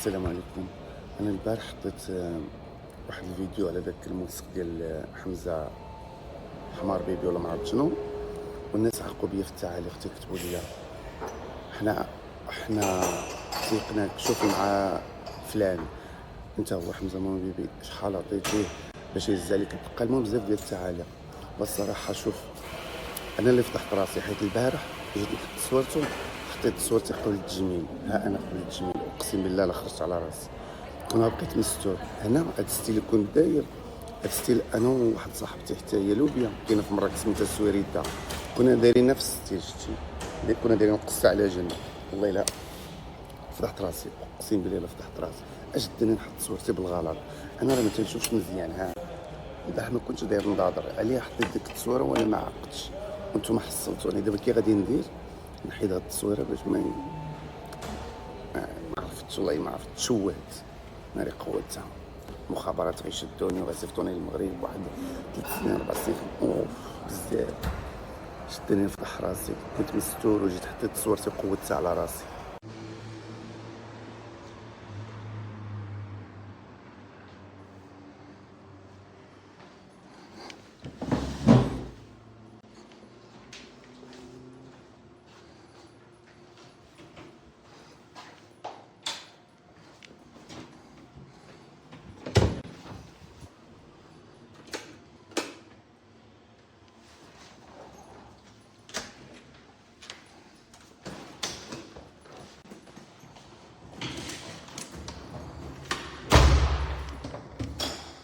السلام عليكم. انا البارح حطيت واحد الفيديو على داك الملصق ديال حمزه حمار بيبي ولا ما عرفت شنو، والناس عاقوا بيا في التعاليق تكتبوا لي حنا تيقناك شوف مع فلان، انت هو حمزه ماما بيبي شحال عطيتيه باش يهز عليك الدقه. المهم بزاف ديال التعاليق. والصراحه شوف، انا اللي فتحت راسي حيت البارح جيت نحط صورته، حطيت صورتي قبل التجميل. ها انا قبل التجميل اقسم بالله لا خرجت على راسي. انا بقيت مستور هنا. هاد الستيل اللي كنت داير، هاد الستيل انا وواحد صاحبتي حتى هي لوبيا كاينه في مراكش سميتها السويريده، كنا دايرين نفس الستيل. شتي اللي كنا دايرين قصه على جنب. والله لا فتحت راسي، اقسم بالله لا فتحت راسي. اش داني نحط صورتي بالغلط؟ انا راه ما تنشوفش مزيان. ها البارح ما كنتش داير نضاضر عليها، حطيت ديك التصويره وانا ما عقدتش وانتم حصلتوني. دابا كي غادي ندير نحيد هاد التصويره باش ما عرفتش، والله ما عرفت، تشوهت ناري قوتها. مخابرات غيشدوني وغيصيفطوني للمغرب واحد 3 سنين 4 سنين. اوف بزاف. شدني نفتح راسي، كنت مستور وجيت حطيت صورتي قوتها على راسي.